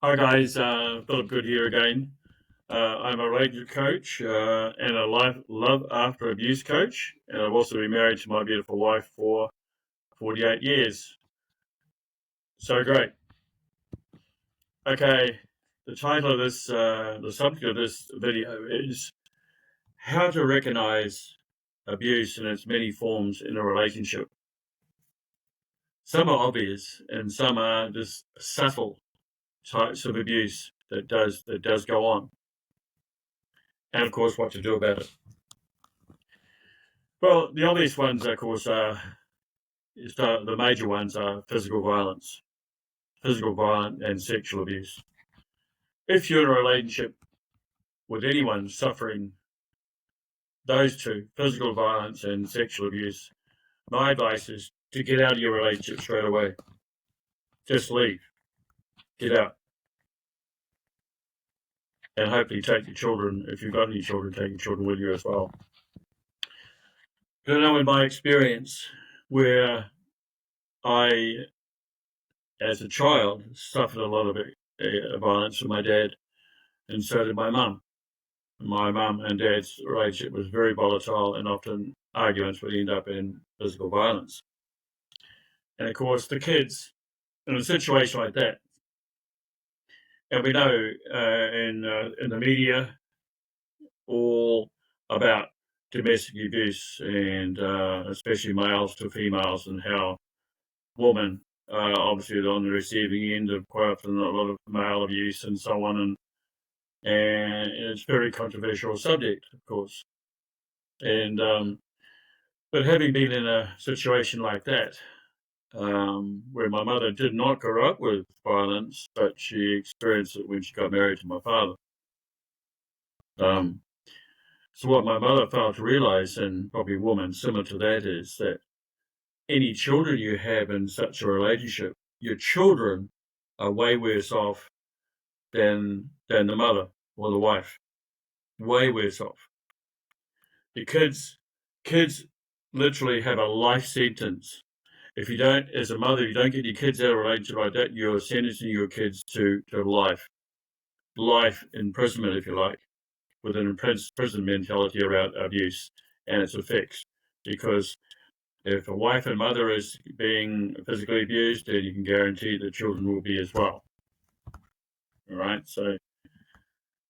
Hi guys, Philip Good here again. I'm a relationship coach and a life love after abuse coach, and I've also been married to my beautiful wife for 48 years. So great. Okay, the title of the subject of this video is how to recognize abuse in its many forms in a relationship. Some are obvious, and some are just subtle types of abuse that does go on, and of course, what to do about it. Well, the obvious ones, of course, the major ones are physical violence and sexual abuse. If you're in a relationship with anyone suffering those two, physical violence and sexual abuse, my advice is to get out of your relationship straight away. Just leave, get out, and hopefully take your children, if you've got any children, take your children with you as well. I know in my experience where I, as a child, suffered a lot of violence from my dad, and so did my mum. My mum and dad's relationship was very volatile, and often arguments would end up in physical violence. And of course, the kids in a situation like that, and we know in the media all about domestic abuse, and especially males to females, and how women obviously are on the receiving end of quite often a lot of male abuse and so on, and it's a very controversial subject, of course. And But having been in a situation like that, where my mother did not grow up with violence, but she experienced it when she got married to my father. Um, so what my mother failed to realize, and probably a woman similar to that, is that any children you have in such a relationship, your children are way worse off than the mother or the wife. Way worse off. The kids literally have a life sentence. If you don't, as a mother, you don't get your kids out of a relationship like that, you're sentencing your kids to life imprisonment, if you like, with an prison mentality around abuse and its effects. Because if a wife and mother is being physically abused, then you can guarantee the children will be as well. All right. So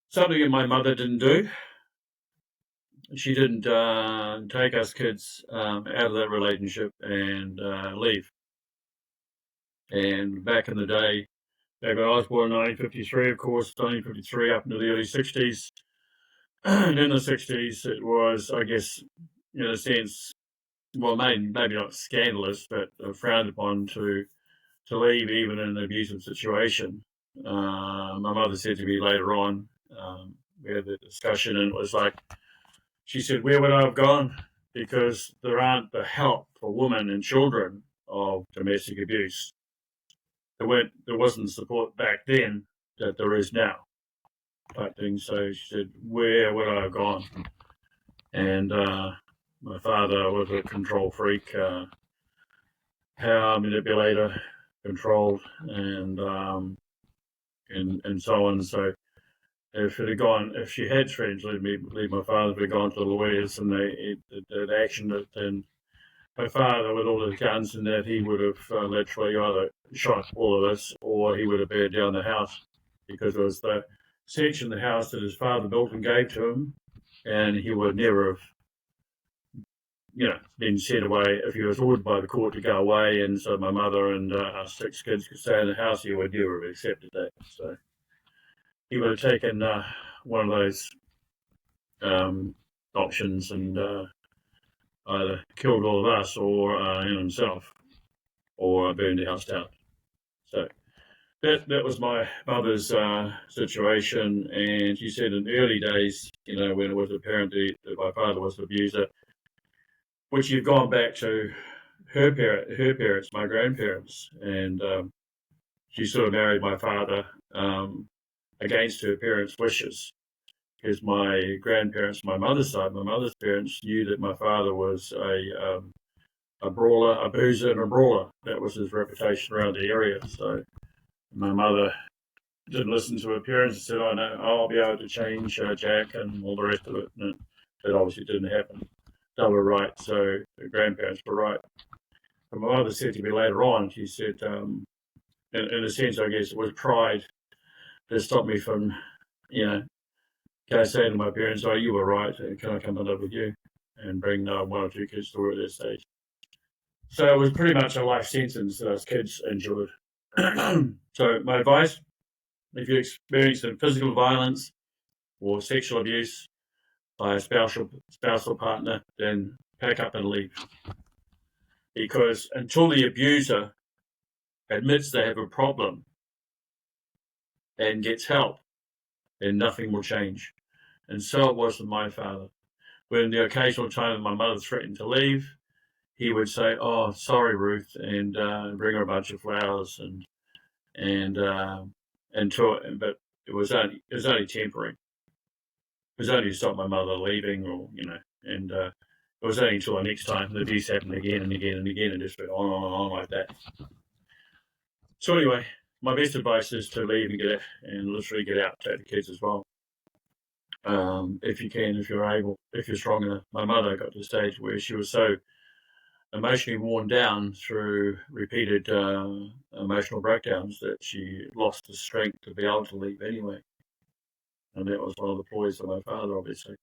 something that my mother didn't do. She didn't take us kids out of that relationship and leave. And back in the day, back when I was born in 1953, of course, 1953 up into the early 60s. And in the 60s, it was, I guess, in a sense, well, maybe not scandalous, but frowned upon to leave even in an abusive situation. My mother said to me later on, we had the discussion, and it was like, she said, where would I have gone? Because there aren't the help for women and children of domestic abuse. There wasn't support back then that there is now, type thing. So she said, where would I have gone? And my father was a control freak, power manipulator, controlled, and so on. So if she had threatened to leave my father, would have gone to the lawyers, and they'd actioned it. And my father, with all his guns and that, he would have literally either shot all of us, or he would have burned down the house, because it was the section of the house that his father built and gave to him, and he would never have, been sent away if he was ordered by the court to go away. And so my mother and our six kids could stay in the house. He would never have accepted that. So he would have taken one of those options and either killed all of us or himself, or burned the house down. So that was my mother's situation. And she said in the early days, when it was apparent that my father was an abuser, which you've gone back to her parents, my grandparents, and she sort of married my father against her parents' wishes, because my grandparents, my mother's side, my mother's parents knew that my father was a brawler, a boozer, and a brawler. That was his reputation around the area. So my mother didn't listen to her parents and said, "Oh no, I'll be able to change Jack," and all the rest of it. And that obviously didn't happen. They were right, so the grandparents were right. But my mother said to me later on, she said, in a sense, I guess it was pride that stopped me from, you know, going saying to my parents, "Oh, you were right. Can I come and live with you?" And bring one or two kids to her at that stage. So it was pretty much a life sentence that us kids endured. So my advice: if you experience physical violence or sexual abuse by a spousal partner, then pack up and leave. Because until the abuser admits they have a problem and gets help, then nothing will change. And so it was with my father. When the occasional time my mother threatened to leave, he would say, "Oh, sorry, Ruth," and bring her a bunch of flowers and but it was only temporary. It was only to stop my mother leaving, or and it was only until the next time the abuse happened again and again and again, and just went on and on like that. So anyway, my best advice is to leave and get out, and literally get out, take the kids as well. If you can, if you're able, if you're strong enough. My mother got to the stage where she was so emotionally worn down through repeated emotional breakdowns that she lost the strength to be able to leave anyway. And that was one of the ploys of my father, obviously.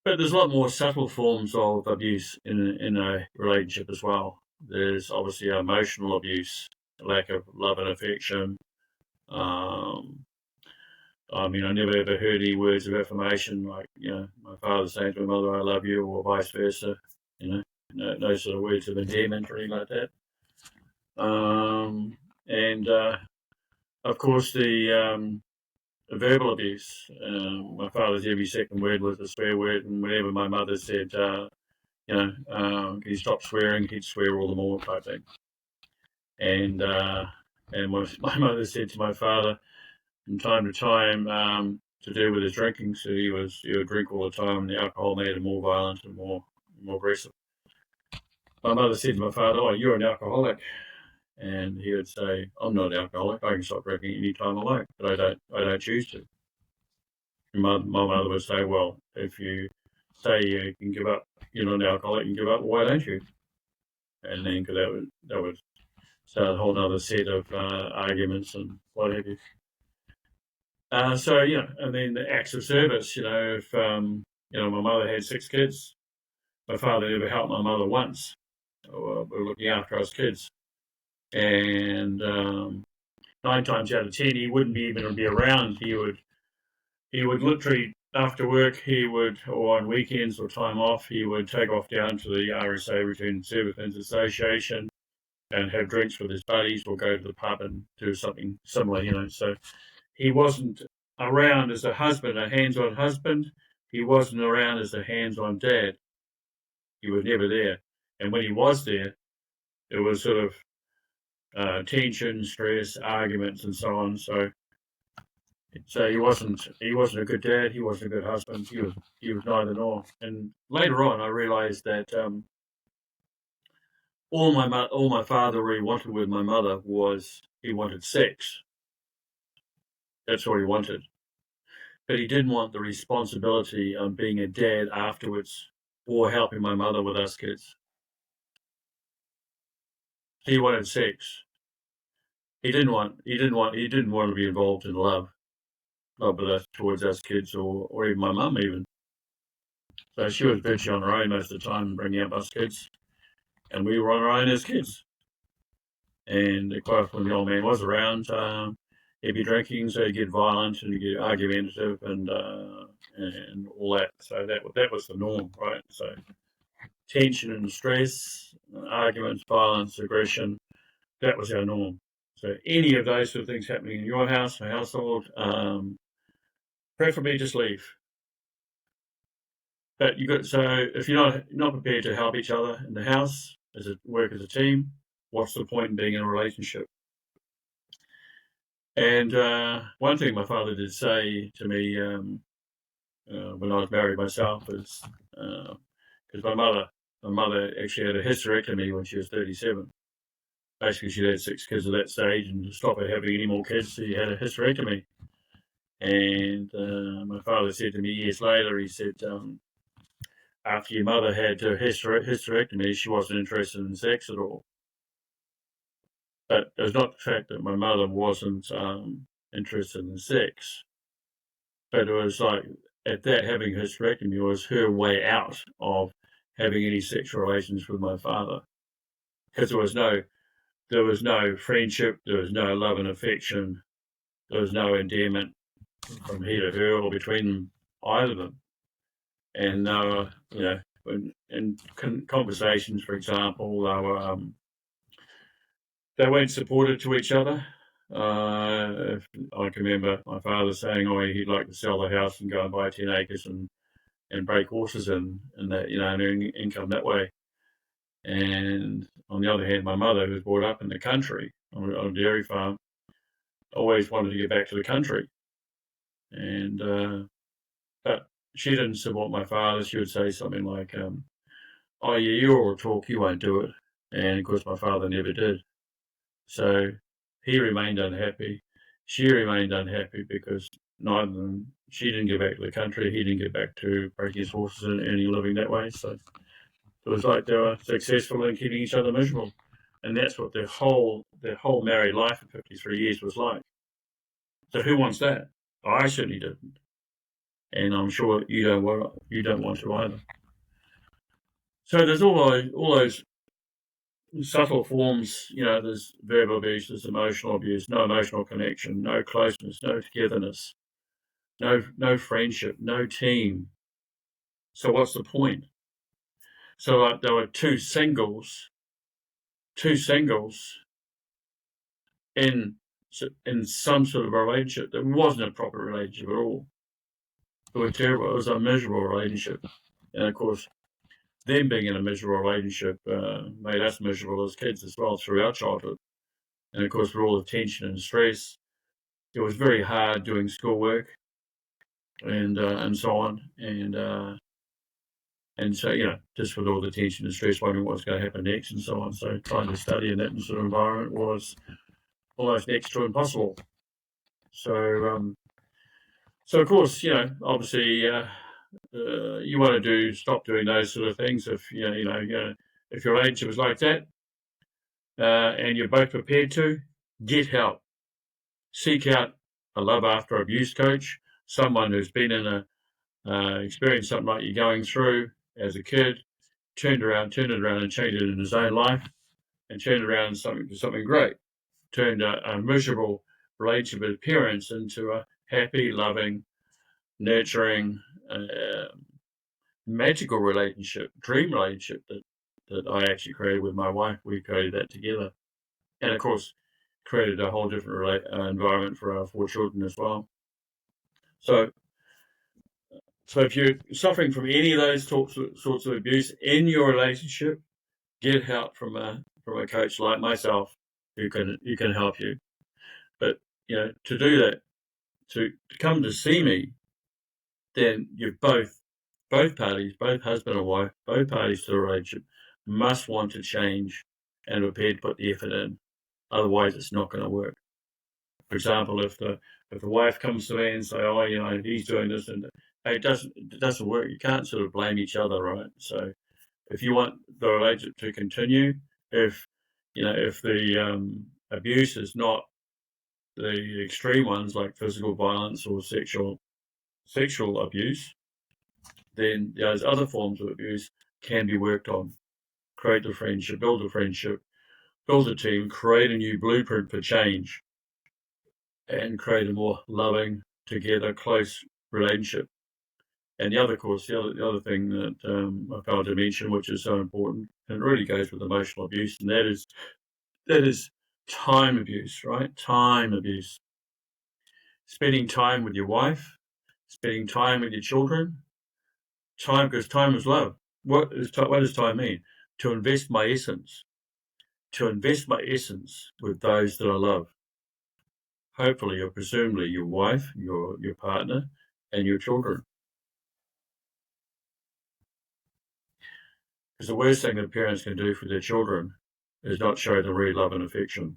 But there's a lot more subtle forms of abuse in a relationship as well. There's obviously emotional abuse, lack of love and affection. Um, I mean, I never ever heard any words of affirmation like, my father saying to my mother, "I love you," or vice versa. No sort of words of endearment or anything like that. And of course, the verbal abuse. My father's every second word was a swear word, and whenever my mother said, "Can you stop swearing?" he'd swear all the more, type thing. And my mother said to my father from time to time, to do with his drinking, so he would drink all the time, and the alcohol made him more violent and more aggressive. My mother said to my father, "Oh, you're an alcoholic." And he would say, "I'm not an alcoholic. I can stop drinking any time I like, but I don't choose to." And my mother would say, "Well, if you say you can give up, you're not an alcoholic, you can give up. Why don't you?" And then that would start a whole other set of arguments and what have you. So and then the acts of service. If my mother had 6 kids, my father never helped my mother once. We were looking after us kids, and 9 times out of 10, he wouldn't even be around. He would literally, after work, or on weekends or time off, he would take off down to the RSA, Return Servicemen's Association, and have drinks with his buddies, or go to the pub and do something similar. So he wasn't around as a husband, a hands-on husband. He wasn't around as a hands-on dad. He was never there. And when he was there, it was sort of tension, stress, arguments, and so on. So he wasn't a good dad. He wasn't a good husband. He was neither nor. And later on, I realised that all my father really wanted with my mother was he wanted sex. That's all he wanted. But he didn't want the responsibility of being a dad afterwards, or helping my mother with us kids. He wanted sex. He didn't want to be involved in love with us, towards us kids, or even my mum even. So she was virtually on her own most of the time, bringing up us kids, and we were on our own as kids. And quite often when the old man was around, he'd be drinking, so he'd get violent and he'd get argumentative and all that. So that was the norm, right? So tension and stress, arguments, violence, aggression, that was our norm. So any of those sort of things happening in your house or household, preferably just leave. But if you're not prepared to help each other in the house, work as a team, what's the point in being in a relationship? And one thing my father did say to me when I was married myself is, because my mother actually had a hysterectomy when she was 37, basically she'd had 6 kids at that stage, and to stop her having any more kids, she had a hysterectomy. And my father said to me years later, he said, after your mother had her hysterectomy, she wasn't interested in sex at all. But it was not the fact that my mother wasn't interested in sex, but it was like at that having a hysterectomy was her way out of having any sexual relations with my father, because there was no friendship, there was no love and affection, there was no endearment from he to her or between either of them. And in conversations, for example, they weren't supportive to each other. I can remember my father saying, "Oh, he'd like to sell the house and go and buy 10 acres and break horses and that, and earn income that way." And on the other hand, my mother, who was brought up in the country on a dairy farm, always wanted to get back to the country. And but she didn't support my father. She would say something like, "Oh yeah, you're all talk, you won't do it." And of course, my father never did. So he remained unhappy. She remained unhappy because neither of them, she didn't get back to the country, he didn't get back to breaking his horses and earning a living that way. So it was like they were successful in keeping each other miserable. And that's what their whole married life for 53 years was like. So who wants that? I certainly didn't. And I'm sure you don't want to either. So there's all those subtle forms, there's verbal abuse, there's emotional abuse, no emotional connection, no closeness, no togetherness, no friendship, no team. So what's the point? So like there were two singles in some sort of a relationship that wasn't a proper relationship at all. It was terrible. It was a miserable relationship, and of course, them being in a miserable relationship made us miserable as kids as well through our childhood. And of course, with all the tension and stress, it was very hard doing schoolwork and so on. And so, just with all the tension and stress, wondering what's going to happen next and so on. So trying to study in that sort of environment was almost next to impossible. So, so of course, obviously, you want to stop doing those sort of things if if your relationship is like that, and you're both prepared to get help, seek out a love after abuse coach, someone who's been in a experienced something like you're going through as a kid, turned it around and changed it in his own life, and turned it around to something great. Turned a miserable relationship with parents into a happy, loving, nurturing, magical relationship, dream relationship that I actually created with my wife. We created that together. And of course, created a whole different environment for our 4 children as well. So if you're suffering from any of those sorts of abuse in your relationship, get help from a coach like myself who can help you. But to do that, to come to see me, then you've both parties, both husband and wife, both parties to the relationship must want to change and are prepared to put the effort in. Otherwise, it's not going to work. For example, if the wife comes to me and say, "Oh, he's doing this," and hey, it doesn't work. You can't sort of blame each other, right? So if you want the relationship to continue, if the abuse is not the extreme ones like physical violence or sexual abuse, then those other forms of abuse can be worked on. Create the friendship, build a team, create a new blueprint for change, and create a more loving, together, close relationship. And the other thing that I failed to mention, which is so important, and it really goes with emotional abuse, and that is time abuse, right? Time abuse. Spending time with your wife, spending time with your children. Time, because time is love. What does time mean? To invest my essence. To invest my essence with those that I love. Hopefully, or presumably, your wife, your partner, and your children. Because the worst thing that parents can do for their children is not show them real love and affection.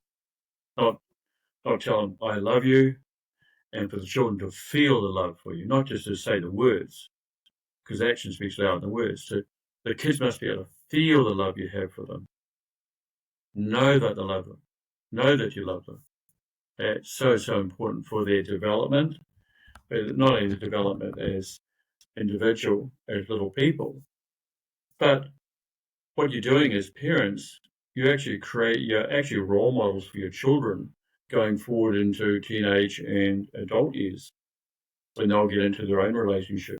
Not tell them, I love you, and for the children to feel the love for you, not just to say the words, because action speaks louder than words. So the kids must be able to feel the love you have for them. Know that they love them. Know that you love them. It's so important for their development, but not only the development as individual, as little people, but what you're doing as parents, you're actually role models for your children going forward into teenage and adult years when they'll get into their own relationship.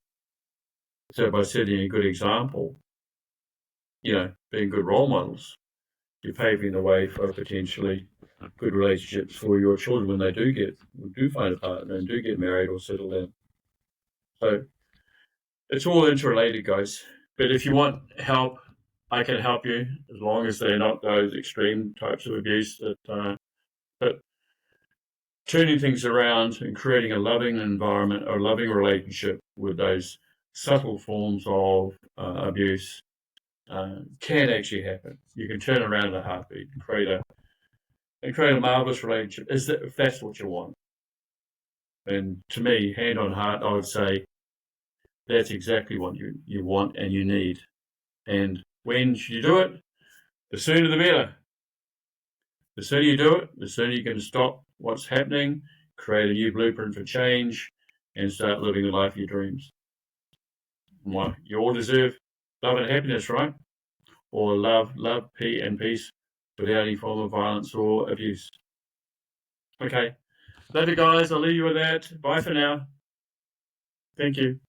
So by setting a good example, being good role models, you're paving the way for potentially good relationships for your children when they do find a partner and do get married or settle in. So it's all interrelated, guys. But if you want help, I can help you as long as they're not those extreme types of abuse. But turning things around and creating a loving environment, a loving relationship with those subtle forms of abuse can actually happen. You can turn around a heartbeat and create a marvelous relationship. If that's what you want? And to me, hand on heart, I would say that's exactly what you want and you need. And when you do it, the sooner the better. The sooner you do it, the sooner you can stop what's happening, create a new blueprint for change, and start living the life of your dreams. Well, you all deserve love and happiness, right? Or love, peace without any form of violence or abuse. Okay. Love you guys. I'll leave you with that. Bye for now. Thank you.